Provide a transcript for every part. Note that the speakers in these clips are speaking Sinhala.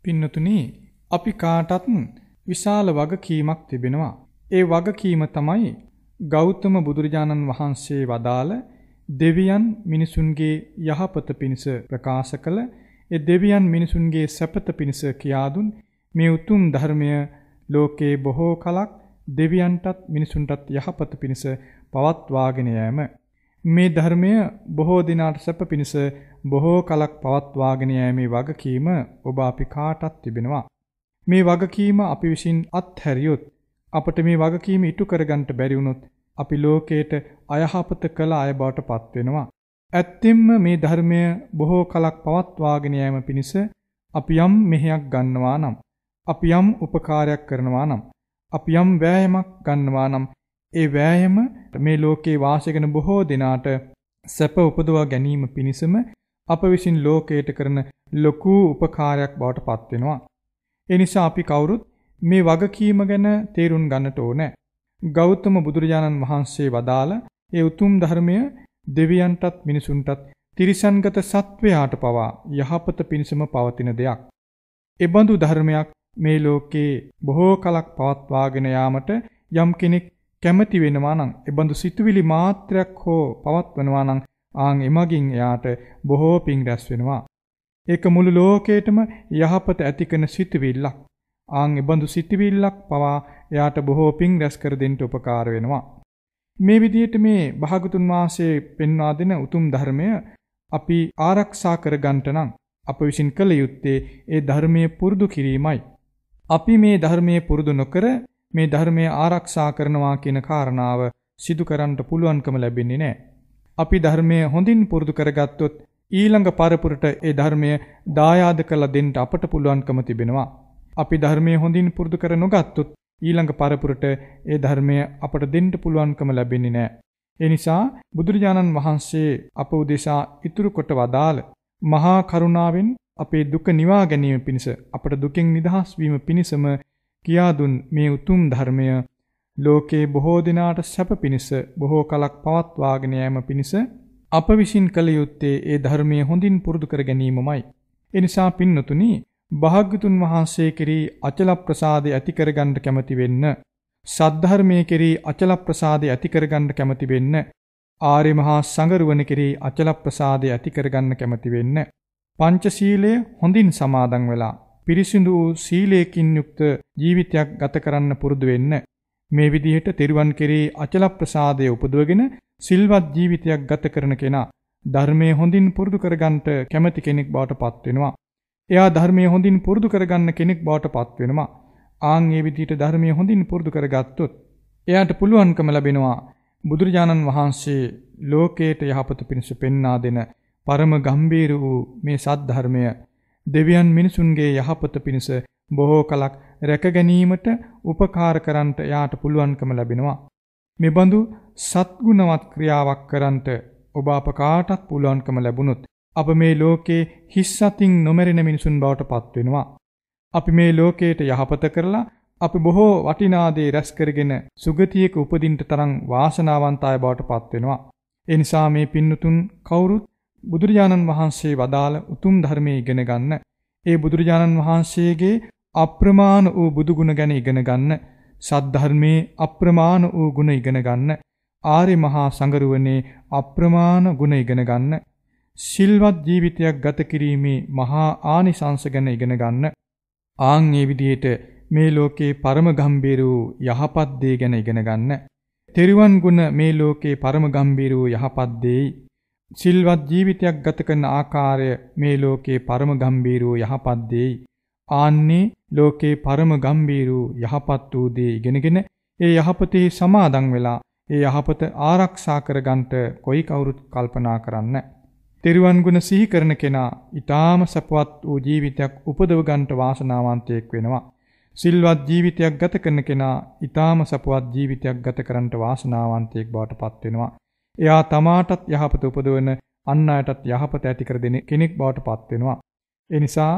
පින්නතුනි, අපි කාටත් විශාල වගකීමක් තිබෙනවා. ඒ වගකීම තමයි ගෞතම බුදුරජාණන් වහන්සේ වදාළ දෙවියන් මිනිසුන්ගේ යහපත පිණිස ප්‍රකාශ කළ ඒ දෙවියන් මිනිසුන්ගේ සැපත පිණිස කියා දුන් මේ උතුම් ධර්මය ලෝකේ බොහෝ කලක් දෙවියන්ටත් මිනිසුන්ටත් යහපත පිණිස පවත්වාගෙන යෑම. මේ ධර්මය බොහෝ දිනාට සැප පිණිස බොහෝ කලක් පවත්වාගෙන යෑමේ වගකීම ඔබ අපි කාටත් තිබෙනවා. මේ වගකීම අපි විසින් අත්හැරියොත් අපට මේ වගකීම ඉටු කරගන්න බැරි වුණොත් අපි ලෝකයට අයහපත කළ අය බවට පත් වෙනවා. ඇත්තෙන්ම මේ ධර්මය බොහෝ කලක් පවත්වාගෙන යාම පිණිස අපි යම් මෙහෙයක් ගන්නවා නම්, අපි යම් උපකාරයක් කරනවා නම්, අපි යම් වෑයමක් ගන්නවා නම්, ඒ වෑයම මේ ලෝකේ වාසය කරන බොහෝ දෙනාට සැප උපදවා ගැනීම පිණිසම අප විසින් ලෝකයට කරන ලොකු උපකාරයක් බවට පත් වෙනවා. ඒ නිසා අපි කවුරුත් මේ වගකීම ගැන තේරුම් ගන්නට ඕනේ. ගෞතම බුදුරජාණන් වහන්සේ වදාළ ඒ උතුම් ධර්මය දෙවියන්ටත් මිනිසුන්ටත් තිරිසන්ගත සත්වයාට පවා යහපත පිණිසම පවතින දෙයක්. එබඳු ධර්මයක් මේ ලෝකේ බොහෝ කලක් පවත්වාගෙන යාමට යම් කෙනෙක් කැමති වෙනවා නම්, එබඳු සිතුවිලි මාත්‍රයක් හෝ පවත්වනවා නම් ආන් එමගින් එයාට බොහෝ පිං රැස් වෙනවා. ඒක මුළු ලෝකේටම යහපත ඇති කරන සිතුවිල්ලක්. ආන් එබඳු සිතුවිල්ලක් පවා එයාට බොහෝ පිං රැස් කර දෙන්න උපකාර වෙනවා. මේ විදිහට මේ භාගතුන් වහන්සේ පෙන්වා දෙන උතුම් ධර්මය අපි ආරක්ෂා කර ගන්නට නම් අප විසින් කළ යුත්තේ ඒ ධර්මයේ පුරුදු කිරීමයි. අපි මේ ධර්මයේ පුරුදු නොකර මේ ධර්මය ආරක්ෂා කරනවා කියන කාරණාව සිදු කරන්නට පුළුවන්කම ලැබෙන්නේ නැහැ. අපි ධර්මය හොඳින් පුරුදු කරගත්තොත් ඊළඟ පරපුරට ඒ ධර්මය දායාද කරලා දෙන්න අපට පුළුවන්කම තිබෙනවා. අපි ධර්මය හොඳින් පුරුදු කර නොගත්තොත් ඊළඟ පරපුරට ඒ ධර්මය අපට දෙන්න පුළුවන්කම ලැබෙන්නේ නැහැ. ඒ නිසා බුදුරජාණන් වහන්සේ අප උදෙසා ඉතුරු කොට වදාළ මහා කරුණාවෙන් අපේ දුක නිවා ගැනීම පිණිස, අපට දුකෙන් නිදහස් වීම පිණිසම කියා දුන් මේ උතුම් ධර්මය ලෝකේ බොහෝ දිනාට සැප පිණිස බොහෝ කලක් පවත්වාගෙන යාම පිණිස අප විසින් කළ යුත්තේ ඒ ධර්මය හොඳින් පුරුදු කර ගැනීමමයි. ඒ නිසා පින්නතුනි, භාග්‍යතුන් වහන්සේ කෙරෙහි අචල ප්‍රසාදය ඇති කරගන්න කැමති වෙන්න, සද්ධර්මයේ කෙරෙහි අචල ප්‍රසාදය ඇති කරගන්න කැමති වෙන්න, ආර්ය මහා සංඝරුවන කෙරෙහි අචල ප්‍රසාදය ඇති කරගන්න කැමති වෙන්න, පංචශීලය හොඳින් සමාදන් වෙලා පිරිසිදු සීලයකින් යුක්ත ජීවිතයක් ගත කරන්න පුරුදු වෙන්න. මේ විදිහට තෙරුවන් කෙරෙහි අචල ප්‍රසාදය උපදවගෙන සිල්වත් ජීවිතයක් ගත කරන කෙනා ධර්මයේ හොඳින් පුරුදු කරගන්නට කැමති කෙනෙක් බවට පත් වෙනවා. එයා ධර්මයේ හොඳින් පුරුදු කරගන්න කෙනෙක් බවට පත් වෙනවා. ආන් මේ විදිහට ධර්මයේ හොඳින් පුරුදු කරගත්තොත් එයාට පුළුවන්කම ලැබෙනවා බුදුරජාණන් වහන්සේ ලෝකයට යහපත පිණිස පෙන්වා දෙන පරම ගම්භීර වූ මේ සත් ධර්මය දෙවියන් මිනිසුන්ගේ යහපත පිණිස බොහෝ කලක් රැක ගැනීමට උපකාර කරන්නට යාට පුළුවන්කම ලැබෙනවා. මෙබඳු සත්ගුණවත් ක්‍රියාවක් කරන්නට ඔබ අප කාටත් පුළුවන්කම ලැබුණොත් අප මේ ලෝකේ හිස් අතින් නොමැරෙන මිනිසුන් බවට පත් වෙනවා. අපි මේ ලෝකයට යහපත කරලා අපි බොහෝ වටිනා දේ රැස් කරගෙන සුගතියක උපදින්න තරම් වාසනාවන්ත අය බවට පත් වෙනවා. ඒ නිසා මේ පින්නතුන් කවුරුත් බුදුරජාණන් වහන්සේ වදාළ උතුම් ධර්මයේ ඉගෙන ගන්න, ඒ බුදුරජාණන් වහන්සේගේ අප්‍රමාණ වූ බුදු ගුණ ගැන ඉගෙන ගන්න, සද්ධර්මයේ අප්‍රමාණ වූ ගුණ ඉගෙන ගන්න, ආර්ය මහා සංඝරුවනේ අප්‍රමාණ ගුණ ඉගෙන ගන්න, සිල්වත් ජීවිතයක් ගත කිරීමේ මහා ආනිසංස ගැන ඉගෙන ගන්න. ආන් මේ විදිහට මේ ලෝකේ පරම ගම්භීර වූ යහපත් දේ ගැන ඉගෙන ගන්න. තෙරුවන් ගුණ මේ ලෝකේ පරම ගම්භීර වූ යහපත් දෙයි. සිල්වත් ජීවිතයක් ගත කරන ආකාරය මේ ලෝකේ පරම ගම්භීර වූ යහපත් දෙයි. ආන්නේ ලෝකේ පරම ගම්භීර වූ යහපත් වූ දේ ඉගෙනගෙන ඒ යහපතේ සමාදන් වෙලා ඒ යහපත ආරක්ෂා කරගන්නට කොයි කවුරුත් කල්පනා කරන්න. තෙරුවන් ගුණ සිහි කරන කෙනා ඊටාම සපවත් වූ ජීවිතයක් උපදව ගන්නට වාසනාවන්තයෙක් වෙනවා. සිල්වත් ජීවිතයක් ගත කරන කෙනා ඊටාම සපවත් ජීවිතයක් ගත කරන්නට වාසනාවන්තයෙක් බවට පත් වෙනවා. එයා තමාටත් යහපත උපදවන අන් අයටත් යහපත ඇති කර දෙන කෙනෙක් බවට පත් වෙනවා. ඒ නිසා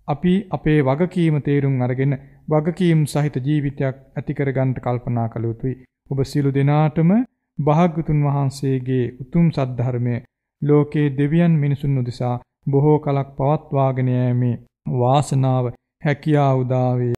අපි අපේ වගකීම තේරුම් අරගෙන වගකීම් සහිත ජීවිතයක් ඇති කර ගන්නට කල්පනා කළ යුතුයි. ඔබ සියලු දෙනාටම භාග්‍යතුන් වහන්සේගේ උතුම් සද්ධර්මය ලෝකේ දෙවියන් මිනිසුන් උදෙසා බොහෝ කලක් පවත්වාගෙන යෑමේ වාසනාව හැකියාව උදා වේ.